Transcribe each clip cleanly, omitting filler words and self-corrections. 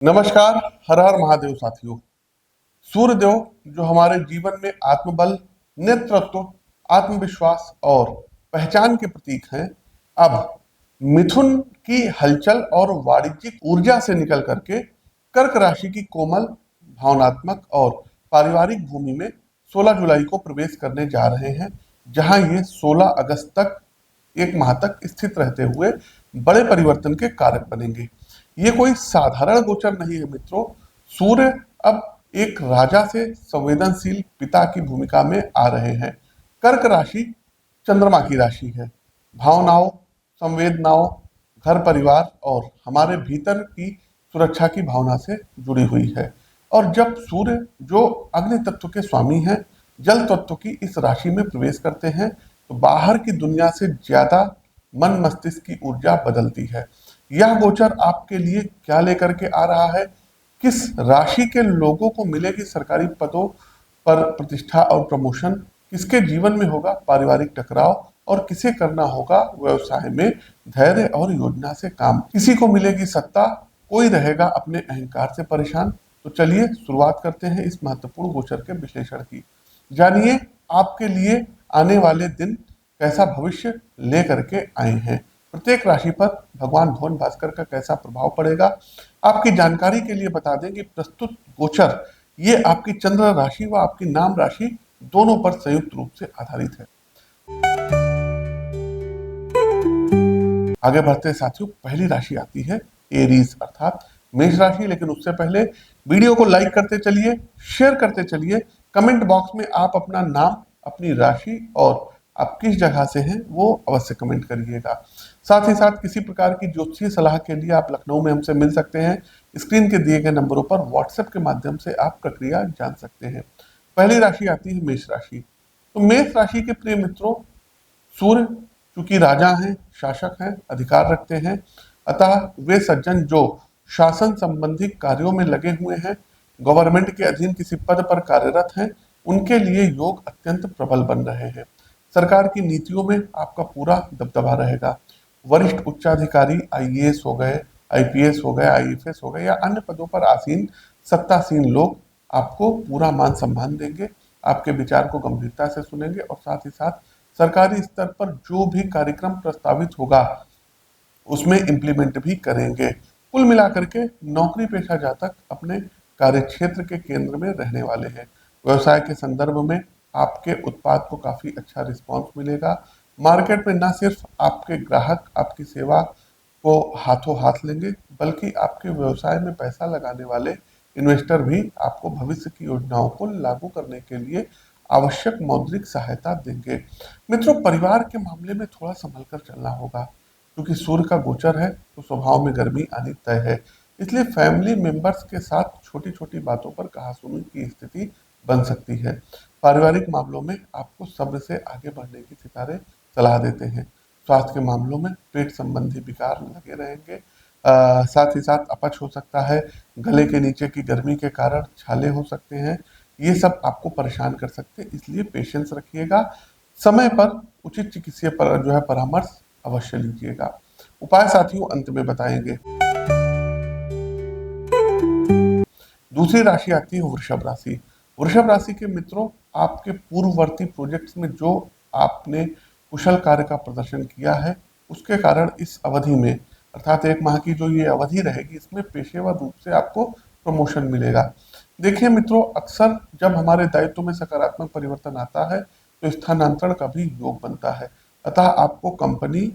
नमस्कार। हर हर महादेव साथियों। सूर्यदेव जो हमारे जीवन में आत्मबल, नेतृत्व, आत्मविश्वास और पहचान के प्रतीक हैं, अब मिथुन की हलचल और वाणिज्यिक ऊर्जा से निकल करके कर्क राशि की कोमल, भावनात्मक और पारिवारिक भूमि में 16 जुलाई को प्रवेश करने जा रहे हैं, जहां ये 16 अगस्त तक एक माह तक स्थित रहते हुए बड़े परिवर्तन के कारक बनेंगे। ये कोई साधारण गोचर नहीं है मित्रों। सूर्य अब एक राजा से संवेदनशील पिता की भूमिका में आ रहे हैं। कर्क राशि चंद्रमा की राशि है। भावनाओं, संवेदनाओं, घर परिवार और हमारे भीतर की सुरक्षा की भावना से जुड़ी हुई है। और जब सूर्य जो अग्नि तत्व के स्वामी हैं, जल तत्व की इस राशि में प्रवेश करते हैं, तो बाहर की दुनिया से ज्यादा मन मस्तिष्क की ऊर्जा बदलती है। यह गोचर आपके लिए क्या लेकर के आ रहा है? किस राशि के लोगों को मिलेगी सरकारी पदों पर प्रतिष्ठा और प्रमोशन? किसके जीवन में होगा पारिवारिक टकराव? और किसे करना होगा व्यवसाय में धैर्य और योजना से काम? किसी को मिलेगी सत्ता, कोई रहेगा अपने अहंकार से परेशान। तो चलिए शुरुआत करते हैं इस महत्वपूर्ण गोचर के विश्लेषण की। जानिए आपके लिए आने वाले दिन कैसा भविष्य लेकर के आए हैं। प्रत्येक राशि पर भगवान भुवन भास्कर का कैसा प्रभाव पड़ेगा। आपकी जानकारी के लिए बता दें कि प्रस्तुत गोचर ये आपकी चंद्र राशि व आपकी नाम राशि दोनों पर संयुक्त रूप से आधारित है। आगे बढ़ते साथियों, पहली राशि आती है एरीज अर्थात मेष राशि। लेकिन उससे पहले वीडियो को लाइक करते चलिए, शेयर करते चलिए, कमेंट बॉक्स में आप अपना नाम, अपनी राशि और आप किस जगह से हैं वो अवश्य कमेंट करिएगा। साथ ही साथ किसी प्रकार की ज्योतिषीय सलाह के लिए आप लखनऊ में हमसे मिल सकते हैं। स्क्रीन के दिए गए नंबरों पर व्हाट्सएप के माध्यम से आप प्रक्रिया जान सकते हैं। पहली राशि आती है मेष राशि। तो मेष राशि के प्रिय मित्रों, सूर्य चूंकि राजा हैं, शासक हैं, अधिकार रखते हैं, अतः वे सज्जन जो शासन संबंधी कार्यों में लगे हुए हैं, गवर्नमेंट के अधीन किसी पद पर कार्यरत हैं, उनके लिए योग अत्यंत प्रबल बन रहे हैं। सरकार की नीतियों में आपका पूरा दबदबा रहेगा। वरिष्ठ उच्चाधिकारी आईएएस हो गए, आईपीएस हो गए, आईएफएस हो गए या अन्य पदों पर आसीन सत्तासीन लोग आपको पूरा मान सम्मान देंगे, आपके विचार को गंभीरता से सुनेंगे और साथ ही साथ सरकारी स्तर पर जो भी कार्यक्रम प्रस्तावित होगा उसमें इम्प्लीमेंट भी करेंगे। कुल मिलाकर के नौकरी पेशा जातक अपने कार्य क्षेत्र के केंद्र में रहने वाले हैं। व्यवसाय के संदर्भ में आपके उत्पाद को काफी अच्छा रिस्पांस मिलेगा। मार्केट में न सिर्फ आपके ग्राहक आपकी सेवा को हाथों हाथ लेंगे, बल्कि आपके व्यवसाय में पैसा लगाने वाले इन्वेस्टर भी आपको भविष्य की योजनाओं को लागू करने के लिए आवश्यक मौद्रिक सहायता देंगे। मित्रों, परिवार के मामले में थोड़ा संभल कर चलना होगा, क्योंकि सूर्य का गोचर है तो स्वभाव में गर्मी आनी तय है। इसलिए फैमिली मेंबर्स के साथ छोटी छोटी बातों पर कहासुनी की स्थिति बन सकती है। पारिवारिक मामलों में आपको सब्र से आगे बढ़ने की सितारे सलाह देते हैं। स्वास्थ्य के मामलों में पेट संबंधी विकार लगे रहेंगे। साथ ही साथ अपच हो सकता है, गले के नीचे की गर्मी के कारण छाले हो सकते हैं। ये सब आपको परेशान कर सकते हैं, इसलिए पेशेंस रखिएगा। समय पर उचित चिकित्सीय पर जो है परामर्श अवश्य लीजिएगा। उपाय साथियों अंत में बताएंगे। दूसरी राशि आती है वृषभ राशि। वृषभ राशि के मित्रों, आपके पूर्ववर्ती प्रोजेक्ट्स में जो आपने कुशल कार्य का प्रदर्शन किया है, उसके कारण इस अवधि में अर्थात एक माह की जो ये अवधि रहेगी, इसमें पेशेवर रूप से आपको प्रमोशन मिलेगा। देखिए मित्रों, अक्सर जब हमारे दायित्व में सकारात्मक परिवर्तन आता है तो स्थानांतरण का भी योग बनता है। अतः आपको कंपनी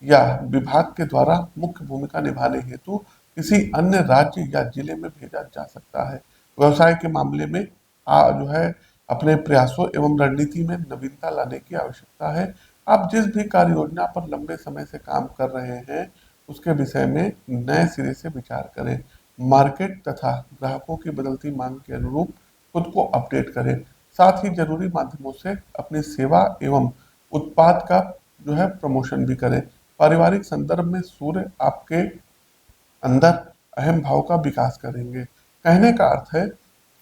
या विभाग के द्वारा मुख्य भूमिका निभाने हेतु किसी अन्य राज्य या जिले में भेजा जा सकता है। व्यवसाय के मामले में जो है अपने प्रयासों एवं रणनीति में नवीनता लाने की आवश्यकता है। आप जिस भी कार्य योजना पर लंबे समय से काम कर रहे हैं, उसके विषय में नए सिरे से विचार करें। मार्केट तथा ग्राहकों की बदलती मांग के अनुरूप खुद को अपडेट करें। साथ ही जरूरी माध्यमों से अपनी सेवा एवं उत्पाद का जो है प्रमोशन भी करें। पारिवारिक संदर्भ में सूर्य आपके अंदर अहम भाव का विकास करेंगे। कहने का अर्थ है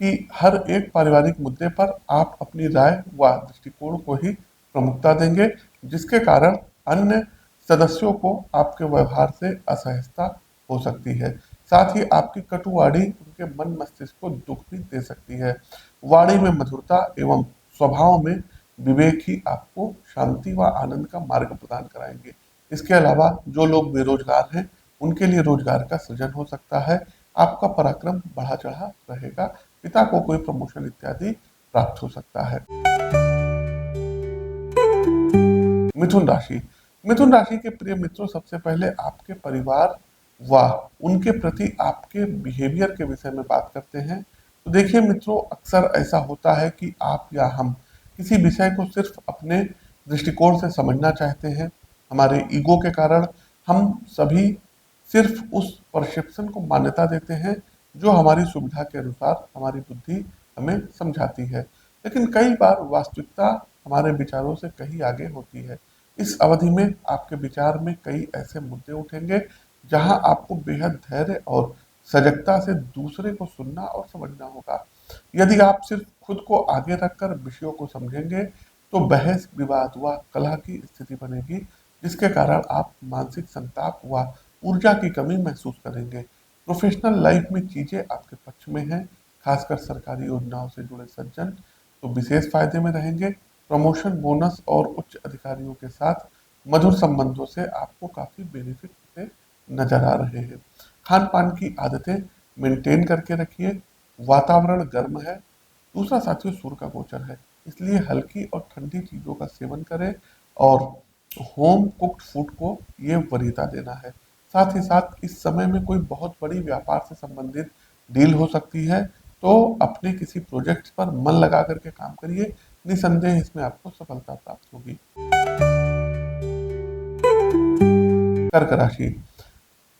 कि हर एक पारिवारिक मुद्दे पर आप अपनी राय व दृष्टिकोण को ही प्रमुखता देंगे, जिसके कारण अन्य सदस्यों को आपके व्यवहार से असहजता हो सकती है। साथ ही आपकी कटुवाणी उनके मन मस्तिष्क को दुख भी दे सकती है। वाणी में मधुरता एवं स्वभाव में विवेक ही आपको शांति व आनंद का मार्ग प्रदान कराएंगे। इसके अलावा जो लोग बेरोजगार हैं उनके लिए रोजगार का सृजन हो सकता है। आपका पराक्रम बढ़ा चढ़ा रहेगा। पिता को कोई प्रमोशन इत्यादि प्राप्त हो सकता है। मिथुन राशि। मिथुन राशि के प्रिय मित्रों, सबसे पहले आपके परिवार व उनके प्रति आपके बिहेवियर के विषय में बात करते हैं। तो देखिए मित्रों, अक्सर ऐसा होता है कि आप या हम किसी विषय को सिर्फ अपने दृष्टिकोण से समझना चाहते हैं। हमारे ईगो के कारण हम सभी सिर्फ उस परसेप्शन को मान्यता देते हैं जो हमारी सुविधा के अनुसार हमारी बुद्धि हमें समझाती है। लेकिन कई बार वास्तविकता हमारे विचारों से कहीं आगे होती है। इस अवधि में आपके विचार में कई ऐसे मुद्दे उठेंगे जहां आपको बेहद धैर्य और सजगता से दूसरे को सुनना और समझना होगा। यदि आप सिर्फ खुद को आगे रखकर विषयों को समझेंगे तो बहस विवाद व कलह की स्थिति बनेगी, जिसके कारण आप मानसिक संताप व ऊर्जा की कमी महसूस करेंगे। प्रोफेशनल लाइफ में चीजें आपके पक्ष में हैं। खासकर सरकारी योजनाओं से जुड़े सज्जन तो विशेष फायदे में रहेंगे। प्रमोशन, बोनस और उच्च अधिकारियों के साथ मधुर संबंधों से आपको काफी बेनिफिट होते नजर आ रहे हैं। खान पान की आदतें मेंटेन करके रखिए। वातावरण गर्म है। दूसरा साथियों, सूर्य का गोचर है, इसलिए हल्की और ठंडी चीजों का सेवन करें और होम कुक्ड फूड को ये वरीयता देना है। साथ ही साथ इस समय में कोई बहुत बड़ी व्यापार से संबंधित डील हो सकती है, तो अपने किसी प्रोजेक्ट पर मन लगा करके काम करिए। निसंदेह इसमें आपको सफलता प्राप्त होगी। कर्क राशि।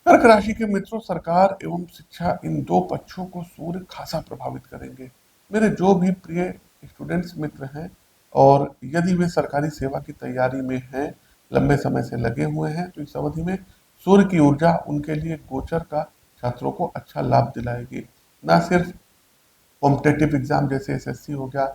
कर्क राशि के मित्रों, सरकार एवं शिक्षा इन दो पक्षों को सूर्य खासा प्रभावित करेंगे। मेरे जो भी प्रिय स्टूडेंट्स मित्र हैं और यदि वे सरकारी सेवा की तैयारी में हैं, लंबे समय से लगे हुए हैं, तो इस अवधि में सूर्य की ऊर्जा उनके लिए गोचर का छात्रों को अच्छा लाभ दिलाएगी। न सिर्फ कॉम्पिटेटिव एग्जाम जैसे एसएससी हो गया,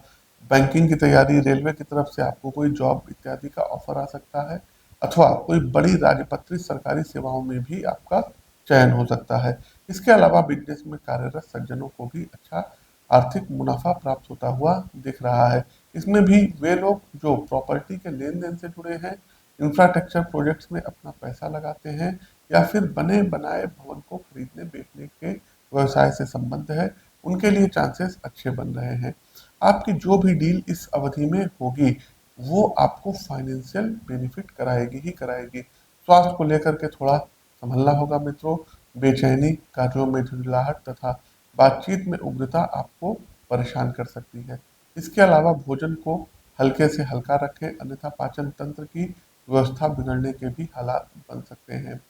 बैंकिंग की तैयारी, रेलवे की तरफ से आपको कोई जॉब इत्यादि का ऑफर आ सकता है, अथवा कोई बड़ी राजपत्रित सरकारी सेवाओं में भी आपका चयन हो सकता है। इसके अलावा बिजनेस में कार्यरत सज्जनों को भी अच्छा आर्थिक मुनाफा प्राप्त होता हुआ दिख रहा है। इसमें भी वे लोग जो प्रॉपर्टी के लेन देन से जुड़े हैं, इंफ्रास्ट्रक्चर प्रोजेक्ट्स में अपना पैसा लगाते हैं, या फिर बने बनाए भवन को खरीदने बेचने के व्यवसाय से संबंध है, उनके लिए चांसेस अच्छे बन रहे हैं। आपकी जो भी डील इस अवधि में होगी वो आपको फाइनेंशियल बेनिफिट कराएगी ही कराएगी। स्वास्थ्य को लेकर के थोड़ा संभलना होगा मित्रों। बेचैनी, कार्यों में झुंझलाहट तथा बातचीत में उग्रता आपको परेशान कर सकती है। इसके अलावा भोजन को हल्के से हल्का रखें, अन्यथा पाचन तंत्र की व्यवस्था बिगड़ने के भी हालात बन सकते हैं।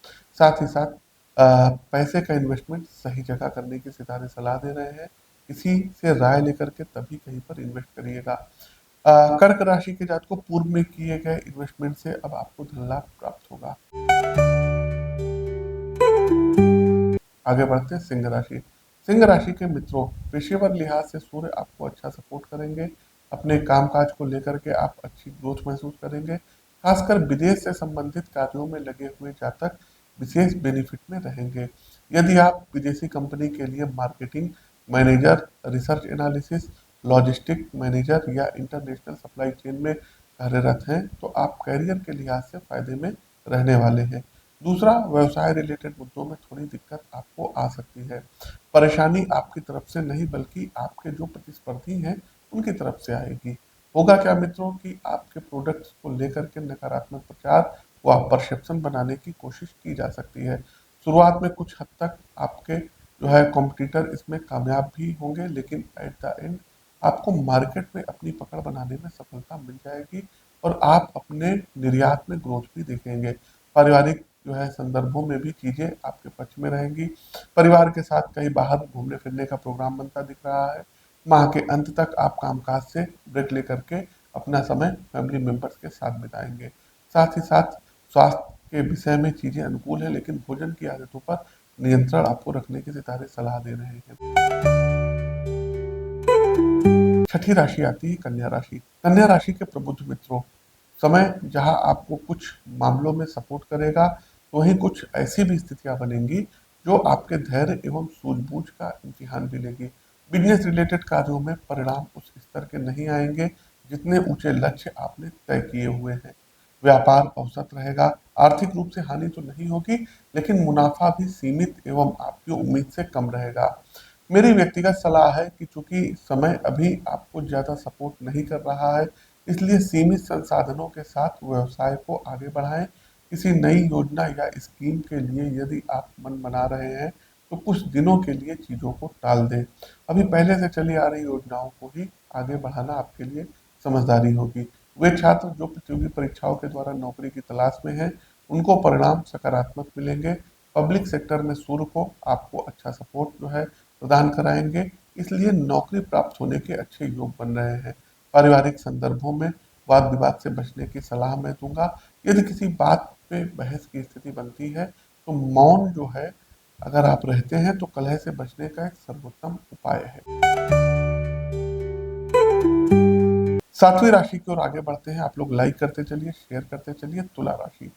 साथ ही साथ पैसे का इन्वेस्टमेंट सही जगह करने की सितारे सलाह दे रहे हैं। किसी से राय लेकर के तभी कहीं पर इन्वेस्ट करिएगा। कर्क राशि के जातकों को पूर्व में किए गए इन्वेस्टमेंट से अब आपको धन लाभ प्राप्त होगा। आगे बढ़ते हैं सिंह राशि। सिंह राशि के मित्रों, पेशेवर लिहाज से सूर्य आपको अच्छा सपोर्ट करेंगे। अपने कामकाज को लेकर के आप अच्छी ग्रोथ महसूस करेंगे। खासकर विदेश से संबंधित कार्यों में लगे हुए जातक विशेष बेनिफिट में रहेंगे। यदि आप विदेशी कंपनी के लिए marketing manager, research analysis, logistic manager या इंटरनेशनल सप्लाई चेन में कार्यरत हैं, तो आप कैरियर के लिहाज से फायदे में रहने वाले हैं। दूसरा, व्यवसाय रिलेटेड मुद्दों में थोड़ी दिक्कत आपको आ सकती है। परेशानी आपकी तरफ से नहीं बल्कि आपके जो प्रतिस्पर्धी हैं उनकी तरफ से आएगी। होगा क्या मित्रों कि आपके प्रोडक्ट्स को लेकर के नकारात्मक प्रचार व परसेप्शन बनाने की कोशिश की जा सकती है। शुरुआत में कुछ हद तक आपके जो है कॉम्पिटिटर इसमें कामयाब भी होंगे, लेकिन एट द एंड आपको मार्केट में अपनी पकड़ बनाने में सफलता मिल जाएगी और आप अपने निर्यात में ग्रोथ भी देखेंगे। पारिवारिक जो है संदर्भों में भी चीजें आपके पक्ष में रहेंगी। परिवार के साथ कहीं बाहर घूमने फिरने का प्रोग्राम बनता दिख रहा है। माह के अंत तक आप कामकाज से ब्रेक लेकर के अपना समय फैमिली मेंबर्स के साथ बिताएंगे। साथ ही साथ स्वास्थ्य के विषय में चीजें अनुकूल है, लेकिन भोजन की आदतों पर नियंत्रण आपको रखने के सितारे सलाह दे रहे हैं। छठी राशि आती है कन्या राशि। कन्या राशि के प्रबुद्ध मित्रों, समय जहां आपको कुछ मामलों में सपोर्ट करेगा, तो वहीं कुछ ऐसी भी स्थितियां बनेंगी जो आपके धैर्य एवं सूझबूझ का इम्तिहान भी लेगी। बिजनेस रिलेटेड कार्यों में परिणाम उस स्तर के नहीं आएंगे जितने ऊंचे लक्ष्य आपने तय किए हुए हैं। व्यापार औसत रहेगा, आर्थिक रूप से हानि तो नहीं होगी, लेकिन मुनाफा भी सीमित एवं आपकी उम्मीद से कम रहेगा। मेरी व्यक्तिगत सलाह है कि चूंकि समय अभी आपको ज्यादा सपोर्ट नहीं कर रहा है, इसलिए सीमित संसाधनों के साथ व्यवसाय को आगे बढ़ाएं। किसी नई योजना या स्कीम के लिए यदि आप मन बना रहे हैं, तो कुछ दिनों के लिए चीजों को टाल दें। अभी पहले से चली आ रही योजनाओं को ही आगे बढ़ाना आपके लिए समझदारी होगी। वे छात्र जो प्रतियोगी परीक्षाओं के द्वारा नौकरी की तलाश में हैं, उनको परिणाम सकारात्मक मिलेंगे। पब्लिक सेक्टर में सूर्य को आपको अच्छा सपोर्ट जो है प्रदान कराएंगे, इसलिए नौकरी प्राप्त होने के अच्छे योग बन रहे हैं। पारिवारिक संदर्भों में वाद विवाद से बचने की सलाह मैं दूंगा। यदि किसी बात पे बहस की स्थिति बनती है, तो मौन जो है अगर आप रहते हैं तो कलह से बचने का एक सर्वोत्तम उपाय है। सातवीं राशि की ओर आगे बढ़ते हैं। आप लोग लाइक करते चलिए, शेयर करते चलिए। तुला राशि।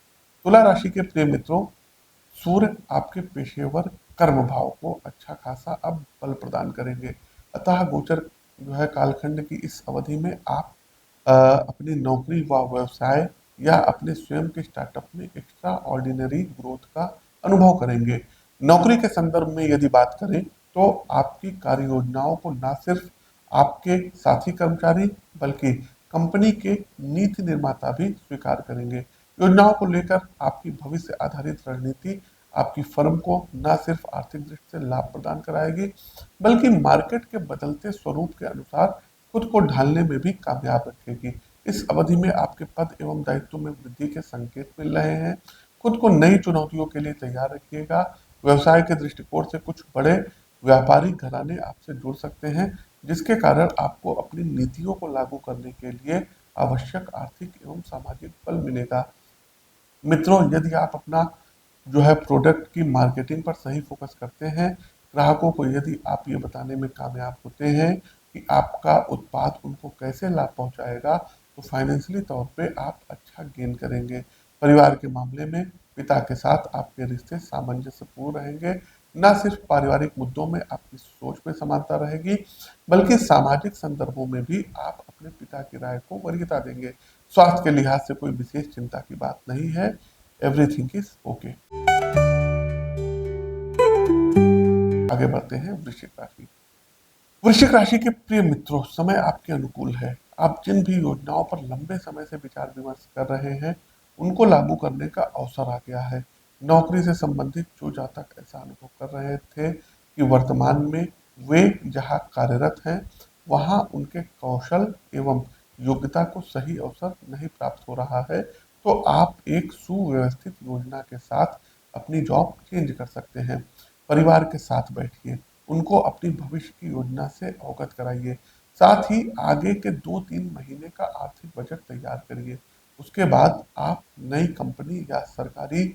तुला राशि के प्रिय मित्रों, सूर्य आपके पेशेवर कर्म भाव को अच्छा खासा अब बल प्रदान करेंगे। अतः गोचर जो है कालखंड की इस अवधि में आप अपनी नौकरी व व्यवसाय या अपने स्वयं के स्टार्टअप में एक्स्ट्रा ऑर्डिनरी ग्रोथ का अनुभव करेंगे। नौकरी के संदर्भ में यदि बात करें, तो आपकी कार्य योजनाओं को न सिर्फ आपके साथी कर्मचारी बल्कि कंपनी के नीति निर्माता भी स्वीकार करेंगे। योजनाओं को लेकर आपकी भविष्य आधारित रणनीति आपकी फर्म को न सिर्फ आर्थिक दृष्टि से लाभ प्रदान कराएगी, बल्कि मार्केट के बदलते स्वरूप के अनुसार खुद को ढालने में भी कामयाब रखेगी। इस अवधि में आपके पद एवं दायित्व में वृद्धि के संकेत मिल रहे हैं। खुद को नई चुनौतियों के लिए तैयार रखिएगा। व्यवसाय के दृष्टिकोण से कुछ बड़े व्यापारिक घराने आपसे जुड़ सकते हैं, जिसके कारण आपको अपनी नीतियों को लागू करने के लिए आवश्यक आर्थिक एवं सामाजिक बल मिलेगा। मित्रों, यदि आप अपना जो है प्रोडक्ट की मार्केटिंग पर सही फोकस करते हैं, ग्राहकों को यदि आप ये बताने में कामयाब होते हैं कि आपका उत्पाद उनको कैसे लाभ पहुंचाएगा, तो फाइनेंशियली तौर पे आप अच्छा गेन करेंगे। परिवार के मामले में पिता के साथ आपके रिश्ते सामंजस्यपूर्ण रहेंगे। न सिर्फ पारिवारिक मुद्दों में आपकी सोच में समानता रहेगी, बल्कि सामाजिक संदर्भों में भी आप अपने पिता की राय को वरीयता देंगे। स्वास्थ्य के लिहाज से कोई विशेष चिंता की बात नहीं है। Everything is okay. आगे बढ़ते हैं वृश्चिक राशि। वृश्चिक राशि के प्रिय मित्रों, समय आपके अनुकूल है। आप जिन भी योजनाओं पर लंबे समय से विचार विमर्श कर रहे हैं, उनको लागू करने का अवसर आ गया है। नौकरी से संबंधित जो जातक ऐसा अनुभव कर रहे थे कि वर्तमान में वे जहां कार्यरत हैं, वहां उनके कौशल एवं योग्यता को सही अवसर नहीं प्राप्त हो रहा है, तो आप एक सुव्यवस्थित योजना के साथ अपनी जॉब चेंज कर सकते हैं। परिवार के साथ बैठिए, उनको अपनी भविष्य की योजना से अवगत कराइए। साथ ही आगे के 2-3 महीने का आर्थिक बजट तैयार करिए। उसके बाद आप नई कंपनी या सरकारी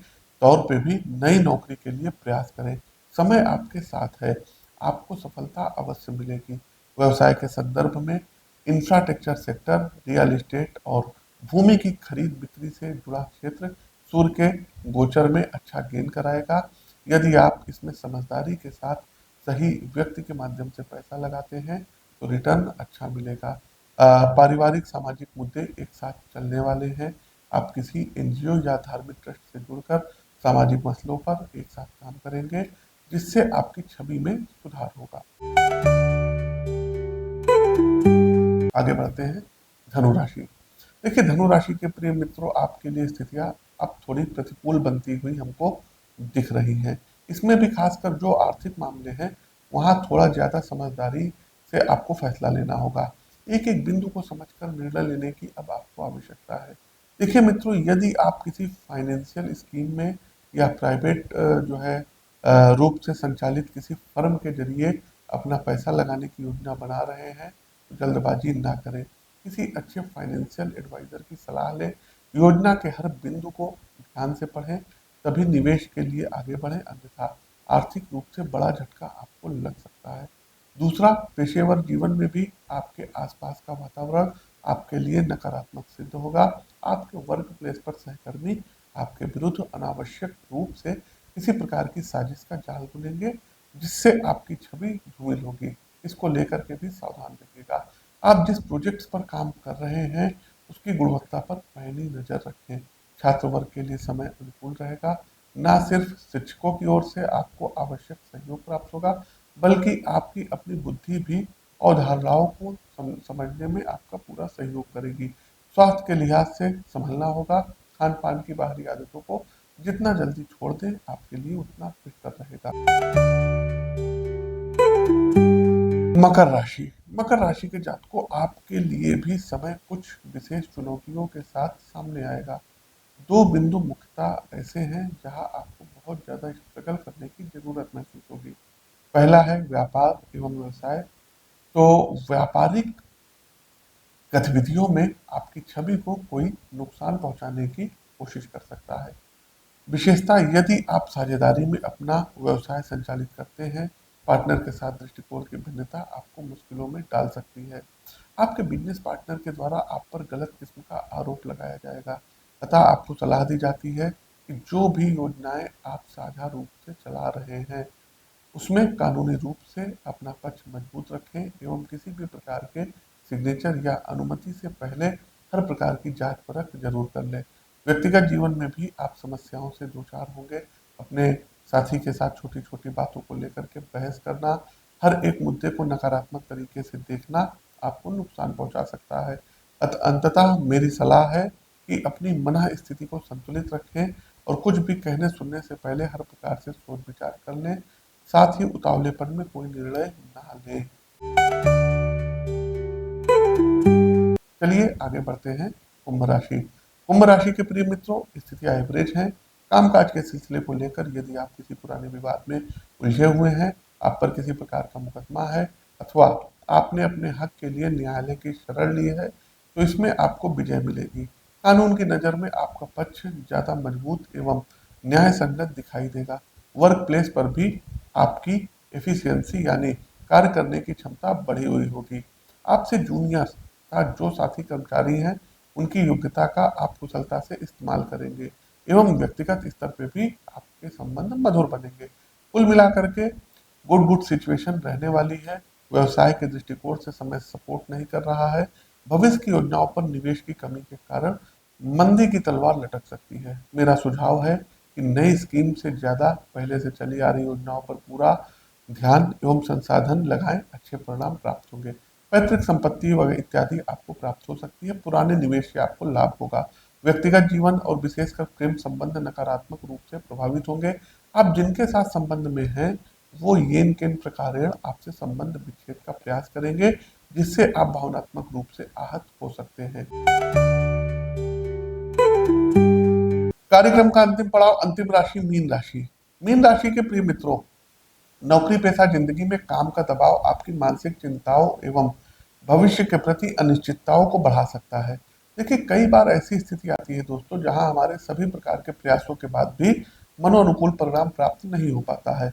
तौर पे भी नई नौकरी के लिए प्रयास करें। समय आपके साथ है, आपको सफलता अवश्य मिलेगी। व्यवसाय के संदर्भ में इंफ्रास्ट्रक्चर सेक्टर, रियल एस्टेट और भूमि की खरीद बिक्री से जुड़ा क्षेत्र सूर्य के गोचर में अच्छा गेन कराएगा। यदि आप इसमें समझदारी के साथ सही व्यक्ति के माध्यम से पैसा लगाते हैं, तो रिटर्न अच्छा मिलेगा। पारिवारिक सामाजिक मुद्दे एक साथ चलने वाले हैं। आप किसी एनजीओ या धार्मिक ट्रस्ट से जुड़कर सामाजिक मसलों पर एक साथ काम करेंगे, जिससे आपकी छवि में सुधार होगा। आगे बढ़ते हैं धनु राशि। देखिए, धनु राशि के प्रिय मित्रों, आपके लिए स्थितियां अब थोड़ी प्रतिकूल बनती हुई हमको दिख रही हैं। इसमें भी खासकर जो आर्थिक मामले हैं, वहाँ थोड़ा ज़्यादा समझदारी से आपको फैसला लेना होगा। एक एक बिंदु को समझकर निर्णय लेने की अब आपको आवश्यकता है। देखिए मित्रों, यदि आप किसी फाइनेंशियल स्कीम में या प्राइवेट जो है रूप से संचालित किसी फर्म के जरिए अपना पैसा लगाने की योजना बना रहे हैं, तो जल्दबाजी ना करें। किसी अच्छे फाइनेंशियल एडवाइजर की सलाह लें। योजना के हर बिंदु को ध्यान से पढ़ें, तभी निवेश के लिए आगे बढ़ें, अन्यथा आर्थिक रूप से बड़ा झटका आपको लग सकता है। दूसरा, पेशेवर जीवन में भी आपके आसपास का वातावरण आपके लिए नकारात्मक सिद्ध होगा। आपके वर्क प्लेस पर सहकर्मी आपके विरुद्ध अनावश्यक रूप से किसी प्रकार की साजिश का जाल बुनेंगे जिससे आपकी छवि धूमिल होगी। इसको लेकर के भी सावधान रहिएगा। आप जिस प्रोजेक्ट्स पर काम कर रहे हैं उसकी गुणवत्ता पर पैनी नजर रखें। छात्र वर्ग के लिए समय अनुकूल रहेगा। ना सिर्फ शिक्षकों की ओर से आपको आवश्यक सहयोग प्राप्त होगा, बल्कि आपकी अपनी बुद्धि भी अवधारणाओं को समझने में आपका पूरा सहयोग करेगी। स्वास्थ्य के लिहाज से संभलना होगा। खान पान की बाहरी आदतों को जितना जल्दी छोड़ दें आपके लिए उतना बेहतर रहेगा। मकर राशि। मकर राशि के जातकों, आपके लिए भी समय कुछ विशेष चुनौतियों के साथ सामने आएगा। दो बिंदु मुख्यतः ऐसे हैं जहां आपको बहुत ज्यादा स्ट्रगल करने की जरूरत महसूस होगी। पहला है व्यापार एवं व्यवसाय। तो व्यापारिक गतिविधियों में आपकी छवि को कोई नुकसान पहुंचाने की कोशिश कर सकता है। विशेषता, यदि आप साझेदारी में अपना व्यवसाय संचालित करते हैं, पार्टनर के साथ दृष्टिकोण की भिन्नता आपको मुश्किलों में डाल सकती है। आपके बिजनेस पार्टनर के द्वारा आप पर गलत किस्म का आरोप लगाया जाएगा। अतः आपको सलाह दी जाती है कि जो भी योजनाएं आप साझा रूप से चला रहे हैं उसमें कानूनी रूप से अपना पक्ष मजबूत रखें एवं किसी भी प्रकार के सिग्नेचर या अनुमति से पहले हर प्रकार की जांच परख जरूर कर लें। व्यक्तिगत जीवन में भी आप समस्याओं से दो चार होंगे। अपने साथी के साथ छोटी छोटी बातों को लेकर के बहस करना, हर एक मुद्दे को नकारात्मक तरीके से देखना आपको नुकसान पहुंचा सकता है। अंततः मेरी सलाह है कि अपनी मन स्थिति को संतुलित रखें और कुछ भी कहने सुनने से पहले हर प्रकार से सोच विचार कर लें। साथ ही उतावलेपन में कोई निर्णय ना लें। चलिए आगे बढ़ते हैं। कुंभ राशि। कुंभ राशि के प्रिय मित्रों, स्थितियां एवरेज हैं। कामकाज के सिलसिले को लेकर यदि आप किसी पुराने विवाद में उलझे हुए हैं, आप पर किसी प्रकार का मुकदमा है अथवा आपने अपने हक के लिए न्यायालय की शरण ली है, तो इसमें आपको विजय मिलेगी। कानून की नज़र में आपका पक्ष ज्यादा मजबूत एवं न्याय संगत दिखाई देगा। वर्क प्लेस पर भी आपकी एफिशिएंसी यानी कार्य करने की क्षमता बढ़ी हुई होगी। आपसे जूनियर का जो साथी कर्मचारी हैं उनकी योग्यता का आप कुशलता से इस्तेमाल करेंगे एवं व्यक्तिगत स्तर पे भी आपके संबंध मधुर बनेंगे। कुल मिलाकर के गुड गुड सिचुएशन रहने वाली है। व्यवसाय के दृष्टिकोण से समय सपोर्ट नहीं कर रहा है। भविष्य की योजनाओं पर निवेश की कमी के कारण मंदी की तलवार लटक सकती है। मेरा सुझाव है कि नई स्कीम से ज्यादा पहले से चली आ रही योजनाओं पर पूरा ध्यान एवं संसाधन लगाएं, अच्छे परिणाम प्राप्त होंगे। पैतृक संपत्ति वगैरह इत्यादि आपको प्राप्त हो सकती है। पुराने निवेश से आपको लाभ होगा। व्यक्तिगत जीवन और विशेषकर प्रेम संबंध नकारात्मक रूप से प्रभावित होंगे। आप जिनके साथ संबंध में हैं वो येन केन प्रकारेण आपसे संबंध विच्छेद का प्रयास करेंगे, जिससे आप भावनात्मक रूप से आहत हो सकते हैं। कार्यक्रम का अंतिम पड़ाव, अंतिम राशि मीन राशि। मीन राशि के प्रिय मित्रों, नौकरी पेशा जिंदगी में काम का दबाव आपकी मानसिक चिंताओं एवं भविष्य के प्रति अनिश्चितताओं को बढ़ा सकता है। देखिए, कई बार ऐसी स्थिति आती है दोस्तों जहां हमारे सभी प्रकार के प्रयासों के बाद भी मनोनुकूल परिणाम प्राप्त नहीं हो पाता है।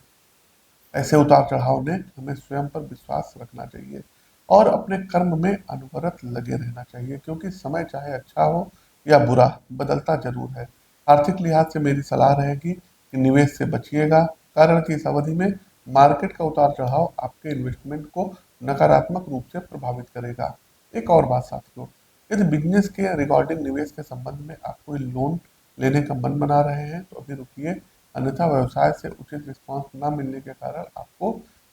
ऐसे उतार चढ़ाव में हमें स्वयं पर विश्वास रखना चाहिए और अपने कर्म में अनवरत लगे रहना चाहिए, क्योंकि समय चाहे अच्छा हो या बुरा बदलता जरूर है। आर्थिक लिहाज से मेरी सलाह रहेगी कि निवेश से बचिएगा, कारण कि इस अवधि में मार्केट का उतार चढ़ाव आपके इन्वेस्टमेंट को नकारात्मक रूप से प्रभावित करेगा। एक और बात साथियों, यदि बिजनेस के रिगार्डिंग निवेश के संबंध में आप कोई लोन लेने का मन बना रहे हैं तो अभी रुकिए, अन्यथा व्यवसाय से उचित रिस्पांस न मिलने के कारण आपको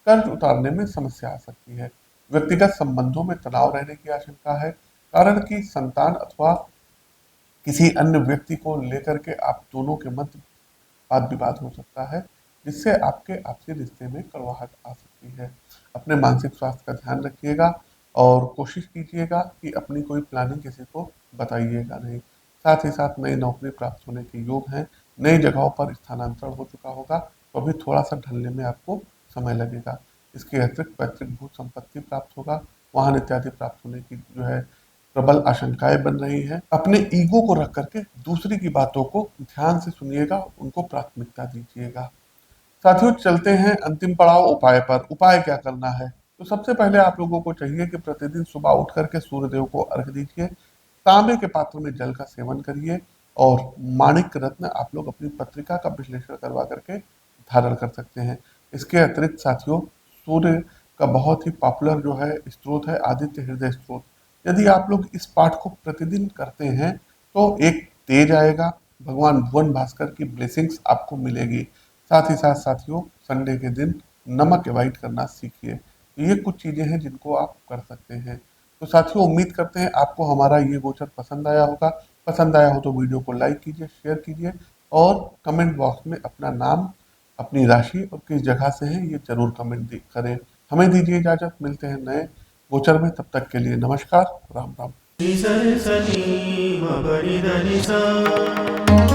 कर्ज उतारने में समस्या आ सकती है। व्यक्तिगत संबंधों में तनाव रहने की आशंका है, कारण कि संतान अथवा किसी अन्य व्यक्ति को लेकर के आप दोनों के मध्य वाद विवाद हो सकता है, जिससे आपके आपसी रिश्ते में कड़वाहट आ सकती है। अपने मानसिक स्वास्थ्य का ध्यान रखिएगा और कोशिश कीजिएगा कि अपनी कोई प्लानिंग किसी को बताइएगा नहीं। साथ ही साथ नई नौकरी प्राप्त होने के योग हैं। नई जगहों पर स्थानांतरण हो चुका होगा तो अभी थोड़ा सा ढलने में आपको समय लगेगा। इसके अतिरिक्त पैतृक भू संपत्ति प्राप्त होगा, वाहन इत्यादि प्राप्त होने की जो है प्रबल आशंकाएं बन रही हैं। अपने ईगो को रख करके दूसरी की बातों को ध्यान से सुनिएगा, उनको प्राथमिकता दीजिएगा। साथियों, चलते हैं अंतिम पड़ाव उपाय पर। उपाय क्या करना है? तो सबसे पहले आप लोगों को चाहिए कि प्रतिदिन सुबह उठ करके सूर्यदेव को अर्घ दीजिए। तांबे के पात्र में जल का सेवन करिए। और माणिक रत्न आप लोग अपनी पत्रिका का विश्लेषण करवा करके धारण कर सकते हैं। इसके अतिरिक्त साथियों, सूर्य का बहुत ही पॉपुलर जो है स्रोत है आदित्य हृदय स्रोत। यदि आप लोग इस पाठ को प्रतिदिन करते हैं तो एक तेज आएगा, भगवान भुवन भास्कर की ब्लेसिंग्स आपको मिलेगी। साथ ही साथ साथियों, संडे के दिन नमक अवॉइड करना सीखिए। ये कुछ चीजें हैं जिनको आप कर सकते हैं। तो साथियों, उम्मीद करते हैं आपको हमारा ये गोचर पसंद आया होगा। पसंद आया हो तो वीडियो को लाइक कीजिए, शेयर कीजिए और कमेंट बॉक्स में अपना नाम, अपनी राशि और किस जगह से हैं ये जरूर कमेंट करें। हमें दीजिए इजाजत, मिलते हैं नए गोचर में। तब तक के लिए नमस्कार, Ram Ram. Ni sa ni sa ni ma pa ni da ni sa